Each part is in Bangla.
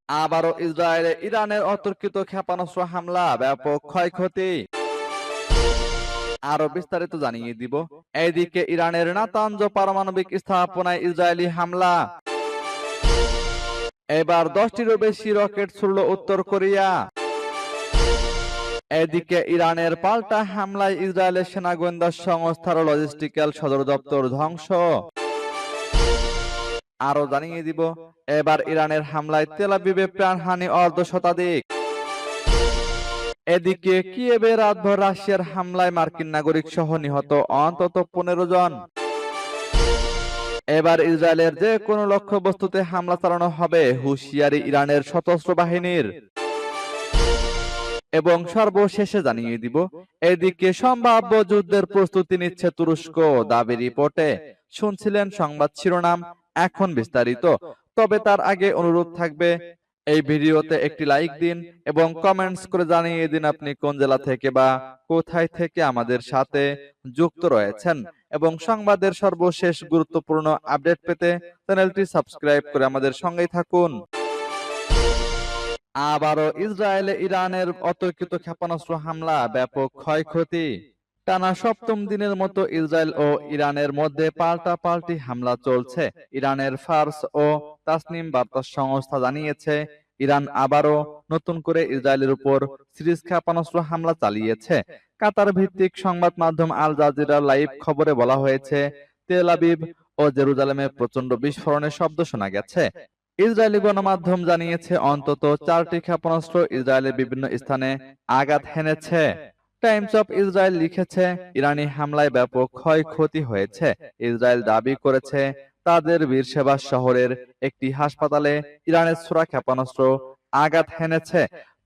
আবারও ইসরায়েলে ইরানের অতর্কিত ক্ষেপণাস্ত্র হামলা, ব্যাপক ক্ষয়ক্ষতি। আরো বিস্তারিত জানিয়ে দিব। এইদিকে ইরানের নাতানজ পারমাণবিক স্থাপনায় ইসরায়েলি হামলা। এবার 10টিরও বেশি রকেট ছুড়ল উত্তর কোরিয়া। এদিকে ইরানের পাল্টা হামলায় ইসরায়েলের সেনা গোয়েন্দা সংস্থার লজিস্টিক্যাল সদর দপ্তর ধ্বংস। আরো জানিয়ে দিব, এবার ইরানের হামলায় তেল আবিবে প্রাণহানি অর্ধশতাধিক। এদিকে কিয়েভে রাতভর রাশিয়ার হামলায় মার্কিন নাগরিক সহ নিহত অন্তত 15 জন। এবার ইসরায়েলের যে কোনো লক্ষ্যবস্তুতে হামলা চালানো হবে, হুঁশিয়ারি ইরানের সশস্ত্র বাহিনীর। এবং সর্বশেষে জানিয়ে দিব, এদিকে সম্ভাব্য যুদ্ধের প্রস্তুতি নিচ্ছে তুরস্ক, দাবি রিপোর্টে। শুনছিলেন সংবাদ শিরোনাম, এখন বিস্তারিত। তবে তার আগে অনুরোধ থাকবে, এই ভিডিওতে একটি লাইক দিন এবং কমেন্টস করে জানিয়ে দিন আপনি কোন জেলা থেকে বা কোথায় থেকে আমাদের সাথে যুক্ত রয়েছেন। এবং সংবাদের সর্বশেষ গুরুত্বপূর্ণ আপডেট পেতে চ্যানেলটি সাবস্ক্রাইব করে আমাদের সঙ্গেই থাকুন। আবারও ইসরায়েলে ইরানের অতর্কিত ক্ষেপণাস্ত্র হামলা, ব্যাপক ক্ষয়ক্ষতি। টানা সপ্তম দিনের মতো ইসরায়েল ও ইরানের মধ্যে পাল্টাপাল্টি হামলা চলছে। ইরানের ফার্স ও তাসনিম বার্তা সংস্থা জানিয়েছে, ইরান আবারও নতুন করে ইসরায়েলের উপর সিরিজ ক্ষেপণাস্ত্র হামলা চালিয়েছে। কাতার ভিত্তিক সংবাদ মাধ্যম আল জাজিরা লাইভ খবরে বলা হয়েছে, তেল আবিব ও জেরুজালেমে প্রচন্ড বিস্ফোরণের শব্দ শোনা গেছে। ইসরায়েলি গণমাধ্যম জানিয়েছে, অন্তত 4টি ক্ষেপণাস্ত্র ইসরায়েলের বিভিন্ন স্থানে আঘাত হেনেছে। টাইমস অফ ইসরায়েল লিখেছে, ইরানি হামলায় ব্যাপক ক্ষয়ক্ষতি হয়েছে। ইসরায়েল দাবি করেছে, তাদের বীরশেবা শহরের একটি হাসপাতালে ইরানের ছোড়া ক্ষেপণাস্ত্র আঘাত হেনেছে।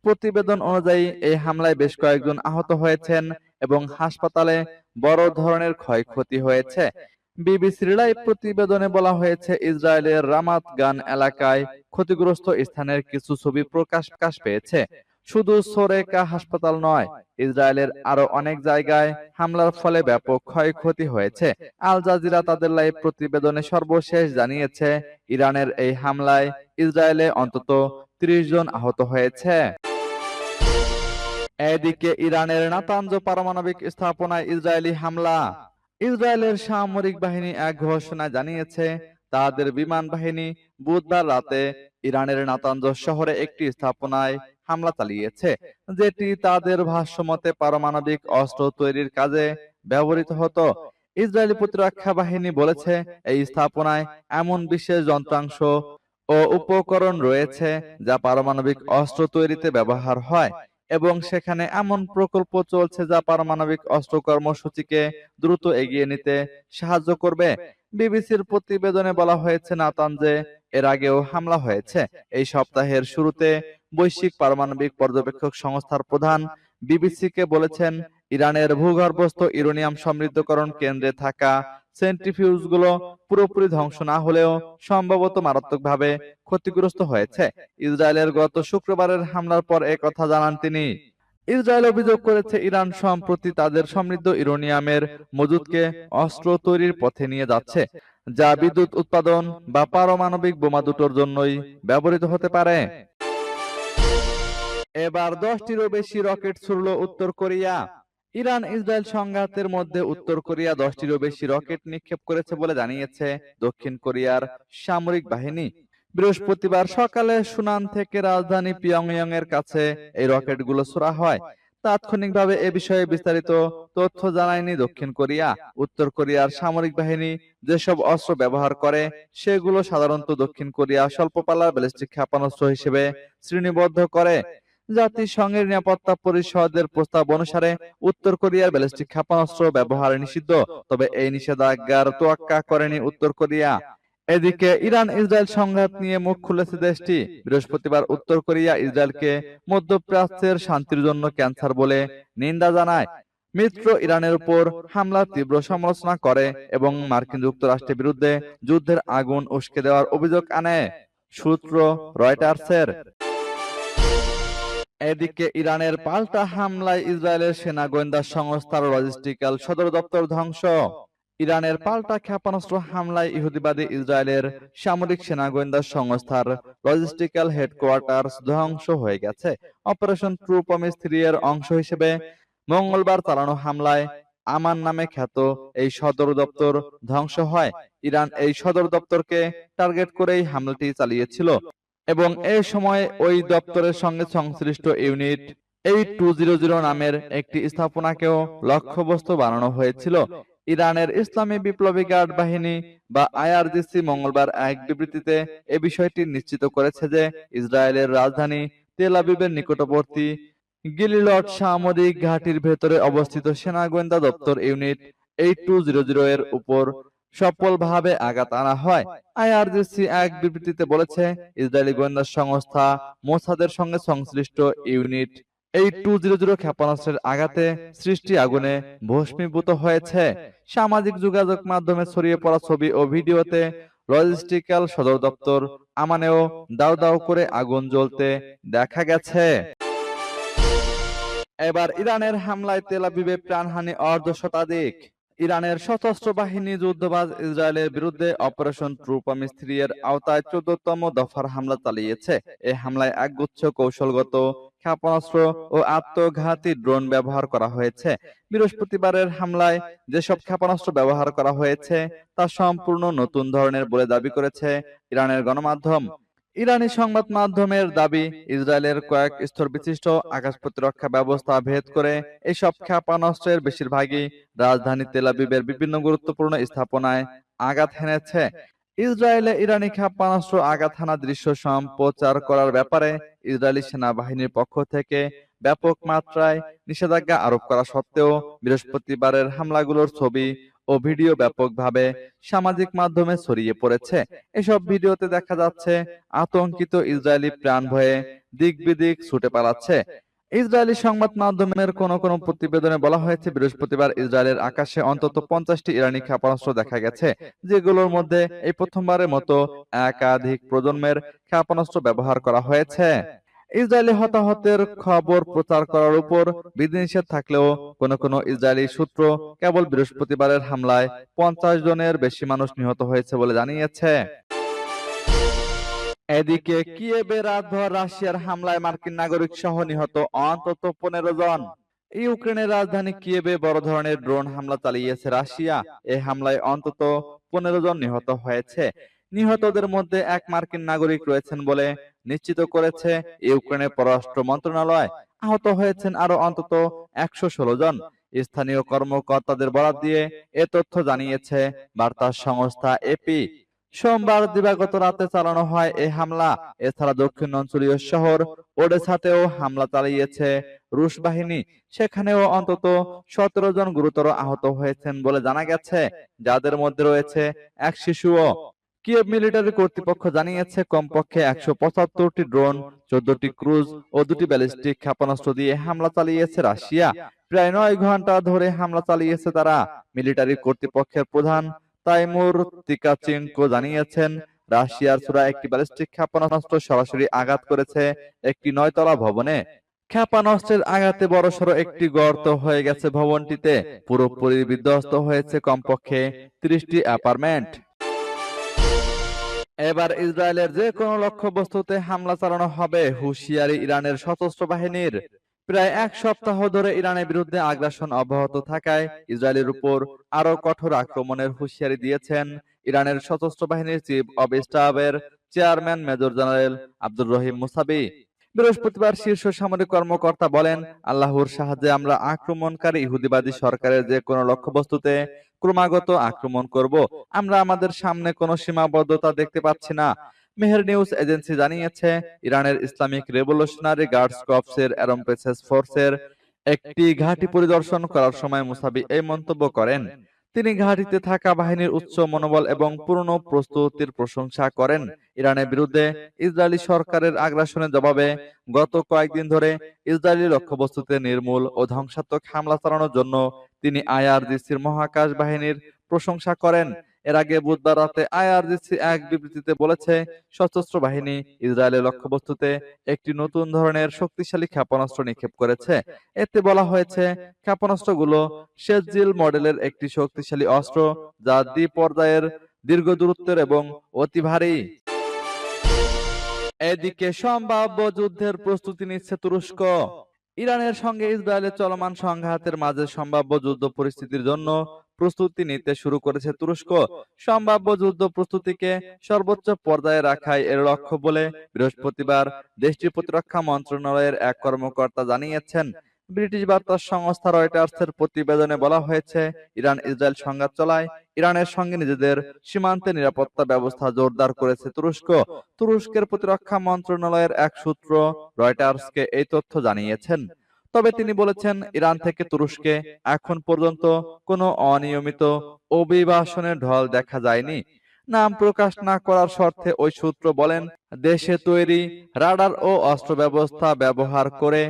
প্রতিবেদন অনুযায়ী এই হামলায় বেশ কয়েকজন আহত হয়েছেন এবং হাসপাতালে বড় ধরনের ক্ষয়ক্ষতি হয়েছে। বিবিসির লাইভ প্রতিবেদনে বলা হয়েছে, ইসরায়েলের রামাত গান এলাকায় ক্ষতিগ্রস্ত স্থানের কিছু ছবি প্রকাশ পেয়েছে। শুধু সোরেকা হাসপাতাল নয়, ইসরায়েলের আরো অনেক জায়গায় হামলার ফলে ব্যাপক ক্ষয়ক্ষতি হয়েছে। আল জাজিরা তাদের লাইভ প্রতিবেদনে সর্বশেষ জানিয়েছে, ইরানের এই হামলায় ইসরায়েলে অন্তত 30 জন আহত হয়েছে। এদিকে ইরানের নাতানজ পারমাণবিক স্থাপনায় ইসরায়েলি হামলা। ইসরায়েলের সামরিক বাহিনী এক ঘোষণায় জানিয়েছে, তাদের বিমান বাহিনী বুধবার রাতে ইরানের নাতানজ শহরে একটি স্থাপনায় হামলা চালিয়েছে, যেটি তাদের ভাষ্যমতে পারমাণবিক অস্ত্র তৈরির কাজে ব্যবহৃত হতো। ইসরায়েলি প্রতিরক্ষা বাহিনী বলেছে, এই স্থাপনায় এমন বিশেষ যন্ত্রাংশ ও উপকরণ রয়েছে যা পারমাণবিক অস্ত্র তৈরিতে ব্যবহার হয় এবং সেখানে এমন প্রকল্প চলছে যা পারমাণবিক অস্ত্র কর্মসূচিকে দ্রুত এগিয়ে নিতে সাহায্য করবে। বিবিসির প্রতিবেদনে বলা হয়েছে, নাতানজে এর আগেও হামলা হয়েছে। এই সপ্তাহের শুরুতে বৈশ্বিক পারমাণবিক পর্যবেক্ষক সংস্থার প্রধান বিবিসিকে বলেছেন, ইরানের ভূগর্ভস্থ ইউরেনিয়াম সমৃদ্ধকরণ কেন্দ্রে থাকা সেন্ট্রিফিউজগুলো পুরোপুরি ধ্বংস না হলেও সম্ভবত মারাত্মকভাবে ক্ষতিগ্রস্ত হয়েছে। ইসরায়েলের গত শুক্রবারের হামলার পর একথা জানান তিনি। ইসরায়েল অভিযোগ করেছে, ইরান সম্প্রতি তাদের সমৃদ্ধ ইউরেনিয়ামের মজুদকে অস্ত্র তৈরির পথে নিয়ে যাচ্ছে, যা বিদ্যুৎ উৎপাদন বা পারমাণবিক বোমা দুটোর জন্যই ব্যবহৃত হতে পারে। এবার 10টিরও বেশি রকেট ছুড়ল উত্তর কোরিয়া। ইরান ইসরায়েল সংঘাতের মধ্যে উত্তর কোরিয়া 10টিরও বেশি রকেট নিক্ষেপ করেছে বলে জানিয়েছে দক্ষিণ কোরিয়ার সামরিক বাহিনী। বৃহস্পতিবার সকালে সুনান থেকে রাজধানী পিয়ংইয়ং এর কাছে এই রকেটগুলো ছোড়া হয়। তাৎক্ষণিকভাবে এ বিষয়ে বিস্তারিত তথ্য জানায়নি দক্ষিণ কোরিয়া। উত্তর কোরিয়ার সামরিক বাহিনী যেসব অস্ত্র ব্যবহার করে সেগুলো সাধারণত দক্ষিণ কোরিয়া স্বল্পপাল্লার ব্যালিস্টিক ক্ষেপণাস্ত্র হিসেবে শ্রেণীবদ্ধ করে। জাতিসংঘের নিরাপত্তা পরিষদের প্রস্তাব অনুসারে উত্তর কোরিয়ার ব্যালিস্টিক ক্ষেপণাস্ত্র ব্যবহার নিষিদ্ধ, তবে এই নিষেধাজ্ঞার তোয়াক্কা করেনি উত্তর কোরিয়া। এদিকে ইরান ইসরায়েল সংঘাত নিয়ে মুখ খুলেছে দেশটি। বৃহস্পতিবার উত্তর কোরিয়া ইসরায়েলকে মধ্যপ্রাচ্যের শান্তির জন্য ক্যান্সার বলে নিন্দা জানায়। মিত্র ইরানের উপর হামলার তীব্র সমালোচনা করে এবং মার্কিন যুক্তরাষ্ট্রের বিরুদ্ধে যুদ্ধের আগুন উস্কে দেওয়ার অভিযোগ আনে। সূত্র রয়টার্সের। এদিকে ইরানের পাল্টা হামলায় ইসরায়েলের সেনা গোয়েন্দা সংস্থার লজিস্টিক্যাল সদর দপ্তর ধ্বংস। ইরানের পাল্টা ক্ষেপণাস্ত্র হামলায় ইহুদিবাদী ইসরায়েলের সামরিক সেনা গোয়েন্দা সংস্থার লজিস্টিক্যাল হেডকোয়ার্টার্স ধ্বংস হয়ে গেছে। অপারেশন ট্রু প্রমিস 3 এর অংশ হিসেবে মঙ্গলবার চালানো হামলায় আমান নামে খ্যাত এই সদর দপ্তর ধ্বংস হয়। ইরান এই সদর দপ্তরকে টার্গেট করেই হামলাটি চালিয়েছিল এবং এ সময় ওই দপ্তরের সঙ্গে সংশ্লিষ্ট ইউনিট 8200 নামের একটি স্থাপনাকেও লক্ষ্যবস্তু বানানো হয়েছিল। ইরানের ইসলামী বিপ্লবী গার্ড বাহিনী বা আইআরজিসি মঙ্গলবার এক বিবৃতিতে এ বিষয়টি নিশ্চিত করেছে যে ইসরায়েলের রাজধানী তেল আবিবের নিকটবর্তী গিলিলড সামরিক ঘাঁটির ভেতরে অবস্থিত সেনা গোয়েন্দা দপ্তর ইউনিট 8200 এর উপর সফলভাবে আঘাত আনা হয়। আইআরজিসি এক বিবৃতিতে বলেছে, ইসরায়েলি গোয়েন্দা সংস্থা মোসাদের সঙ্গে সংশ্লিষ্ট ইউনিট 8200 ক্ষেপণাস্ত্রের আঘাতে সৃষ্টি আগুনে ভস্মীভূত হয়েছে। সামাজিক যোগাযোগ মাধ্যমে ছড়িয়ে পড়া ছবি ও ভিডিওতে লজিস্টিক্যাল সদর দপ্তর আমানেও দাউ দাউ করে আগুন জ্বলতে দেখা গেছে। এবার ইরানের হামলায় তেল আবিবে প্রাণহানি অর্ধশতাধিক। ইরানের সশস্ত্র বাহিনী যুদ্ধবাজ ইসরায়েলের বিরুদ্ধে অপারেশন ট্রু প্রমিস 3 এর আওতায় 14তম দফার হামলা চালিয়েছে। এই হামলায় একগুচ্ছ কৌশলগত ক্ষেপণাস্ত্র ও আত্মঘাতী ড্রোন ব্যবহার করা হয়েছে। বৃহস্পতিবারের হামলায় যেসব ক্ষেপণাস্ত্র ব্যবহার করা হয়েছে তা সম্পূর্ণ নতুন ধরনের বলে দাবি করেছে ইরানের গণমাধ্যম। ইরানি সংবাদ মাধ্যমের দাবি, ইসরায়েলের কয়েক স্তর বিশিষ্ট আকাশ প্রতিরক্ষা ব্যবস্থা ভেদ করে এসব ক্ষেপণাস্ত্রের বেশিরভাগই রাজধানী তেল আবিবের বিভিন্ন গুরুত্বপূর্ণ স্থাপনায় আঘাত হেনেছে। ইসরায়েলে ইরানি ক্ষেপণাস্ত্র আঘাত হানা দৃশ্য সম্প্রচার করার ব্যাপারে ইসরায়েলি সেনাবাহিনীর পক্ষ থেকে ব্যাপক মাত্রায় নিষেধাজ্ঞা আরোপ করা সত্ত্বেও বৃহস্পতিবারের হামলাগুলোর ছবি ও ভিডিও ব্যাপকভাবে সামাজিক মাধ্যমে ছড়িয়ে পড়েছে। এসব ভিডিওতে দেখা যাচ্ছে আতঙ্কিত ইসরায়েলি প্রাণ ভয়ে দিক বিদিক ছুটে পালাচ্ছে। ইসরায়েলি সংবাদ মাধ্যমের কোন কোন প্রতিবেদনে বলা হয়েছে, বৃহস্পতিবার ইসরায়েলের আকাশে অন্তত 50টি ইরানি ক্ষেপণাস্ত্র দেখা গেছে, যেগুলোর মধ্যে এই প্রথমবারের মতো একাধিক প্রজন্মের ক্ষেপণাস্ত্র ব্যবহার করা হয়েছে। ইসরায়েলি হতাহতের খবর প্রচার করার উপর বিধিনিষেধ থাকলেও কোন কোন ইসরায়েলি সূত্র কেবল বৃহস্পতিবারের হামলায় 50 জনের বেশি মানুষ নিহত হয়েছে বলে জানিয়েছে। এদিকে কিয়েভে রাতভর রাশিয়ার হামলায় মার্কিন নাগরিক সহ নিহত অন্তত 15 জন। ইউক্রেনের রাজধানী কিয়েভে বড় ধরনের ড্রোন হামলা চালিয়েছে রাশিয়া। এই হামলায় অন্তত 15 জন নিহত হয়েছে। নিহতদের মধ্যে এক মার্কিন নাগরিক রয়েছেন বলে নিশ্চিত করেছে ইউক্রেনের পররাষ্ট্র মন্ত্রণালয়। আহত হয়েছেন আরো অন্তত 116 জন। স্থানীয় কর্মকর্তাদের বরাত দিয়ে এ তথ্য জানিয়েছে বার্তা সংস্থা এপি। সোমবার দিবাগত রাতে চালানো হয় এই হামলা। এছাড়া দক্ষিণ অঞ্চলীয় শহর ওডেসাতেও হামলা চালিয়েছে রুশ বাহিনী। সেখানেও অন্তত 17 জন গুরুতর আহত হয়েছেন বলে জানা গেছে, যাদের মধ্যে রয়েছে এক শিশুও। কিয়েভ মিলিটারি কর্তৃপক্ষ জানিয়েছে, কমপক্ষে 175টি ড্রোন, 14টি ক্রুজ ও 2টি ব্যালিস্টিক ক্ষেপণাস্ত্র দিয়ে হামলা চালিয়েছে রাশিয়া। প্রায় 9 ঘন্টা ধরে হামলা চালিয়েছে তারা। মিলিটারি কর্তৃপক্ষের প্রধান তাইমুর তিকাচেঙ্কো জানিয়েছেন, রাশিয়ার ছোড়া একটি ব্যালিস্টিক ক্ষেপণাস্ত্র সরাসরি আঘাত করেছে একটি 9 তলা ভবনে। ক্ষেপণাস্ত্রের আঘাতে বড়সড় একটি গর্ত হয়ে গেছে ভবনটিতে। পুরোপুরি বিধ্বস্ত হয়েছে কমপক্ষে 30টি অ্যাপার্টমেন্ট। এবার ইসরায়েলের যে কোনো লক্ষ্যবস্তুতে হামলা চালানো হবে, হুঁশিয়ারি ইরানের সশস্ত্র বাহিনীর। প্রায় এক সপ্তাহ ধরে ইরানের বিরুদ্ধে আগ্রাসন অব্যাহত থাকায় ইসরায়েলের উপর আরো কঠোর আক্রমণের হুঁশিয়ারি দিয়েছেন ইরানের সশস্ত্র বাহিনীর চিফ অব স্টাফের chairman major general Abdur Rahim Mousavi. বৃহস্পতিবার শীর্ষ সামরিক কর্মকর্তা বলেন, আল্লাহর সাহায্যে আমরা আক্রমণকারী ইহুদিবাদী সরকারের যে কোনো লক্ষ্যবস্তুতে ক্রমাগত আক্রমণ করব। আমরা আমাদের সামনে কোনো সীমাবদ্ধতা দেখতে পাচ্ছি না। মেহের নিউজ এজেন্সি জানিয়েছে, ইরানের ইসলামিক রেভলিউশনারি গার্ডস কর্পসের অ্যারোস্পেস ফোর্সের একটি ঘাঁটি পরিদর্শন করার সময় মুসাবি এই মন্তব্য করেন। তিনি ঘাঁটিতে থাকা বাহিনীর উচ্চ মনোবল এবং পুরনো প্রস্তুতির প্রশংসা করেন। ইরানের বিরুদ্ধে ইসরায়েলি সরকারের আগ্রাসনের জবাবে গত কয়েকদিন ধরে ইসরায়েলি লক্ষ্যবস্তুতে নির্মূল ও ধ্বংসাত্মক হামলা চালানোর জন্য তিনি আইআরজিসির মহাকাশ বাহিনীর প্রশংসা করেন। এর আগে বুধবার রাতে আইআরজিসি এক বিবৃতিতে বলেছে, সশস্ত্র বাহিনী ইসরায়েলের লক্ষ্যবস্তুতে একটি নতুন ধরনের শক্তিশালী ক্ষেপণাস্ত্র নিক্ষেপ করেছে। এতে বলা হয়েছে, ক্ষেপণাস্ত্রগুলো শেতজিল মডেলের একটি শক্তিশালী অস্ত্র, যা দ্বি-পর্যায়ের, দীর্ঘ দূরত্বের এবং অতি ভারী। এদিকে সম্ভাব্য যুদ্ধের প্রস্তুতি নিচ্ছে তুরস্ক। ইরানের সঙ্গে ইসরায়েলের চলমান সংঘাতের মাঝে সম্ভাব্য যুদ্ধ পরিস্থিতির জন্য প্রস্তুতি নিতে শুরু করেছে তুরস্ক। সম্ভাব্য যুদ্ধ প্রস্তুতিকে সর্বোচ্চ পর্যায়ে রাখাই এর লক্ষ্য বলে বৃহস্পতিবার দেশটির প্রতিরক্ষা মন্ত্রণালয়ের এক কর্মকর্তা জানিয়েছেন। ব্রিটিশ বার্তা সংস্থা রয়টার্সের প্রতিবেদনে বলা হয়েছে, ইরান ইসরায়েল সংঘাত চলায় ইরানের সঙ্গে নিজেদের সীমান্তে নিরাপত্তা ব্যবস্থা জোরদার করেছে তুরস্ক। তুরস্কের প্রতিরক্ষা মন্ত্রণালয়ের এক সূত্র রয়টার্সকে এই তথ্য জানিয়েছেন। তবে তিনি বলেছেন, ইরান থেকে তুরস্কে এখন পর্যন্ত কোনো অনিয়মিত অভিবাসনের ঢল দেখা যায়নি। নাম প্রকাশ না করার শর্তে ওই সূত্র বলেন, দেশে তৈরি রাডার ও অস্ত্র ব্যবস্থা ব্যবহার করে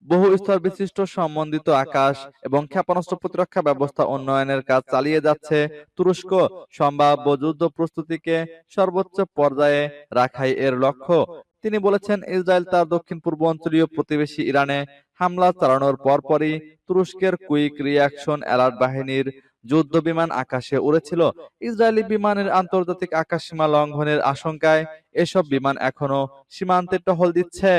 বহু স্তর বিশিষ্ট সমন্বিত আকাশ এবং ক্ষেপণাস্ত্র প্রতিরক্ষা ব্যবস্থা উন্নয়নের কাজ চালিয়ে যাচ্ছে তুরস্ক। সম্ভাব্য যুদ্ধ প্রস্তুতিকে সর্বোচ্চ পর্যায়ে রাখাই এর লক্ষ্য। তিনি বলেছেন, ইসরায়েল তার দক্ষিণ পূর্বাঞ্চলীয় প্রতিবেশী ইরানে হামলা চালানোর পরপরই তুরস্কের কুইক রিয়াকশন অ্যালার্ট বাহিনীর যুদ্ধ বিমান আকাশে উড়েছিল। ইসরায়েলি বিমানের আন্তর্জাতিক আকাশসীমা লঙ্ঘনের আশঙ্কায় এসব বিমান এখনো সীমান্তে টহল দিচ্ছে।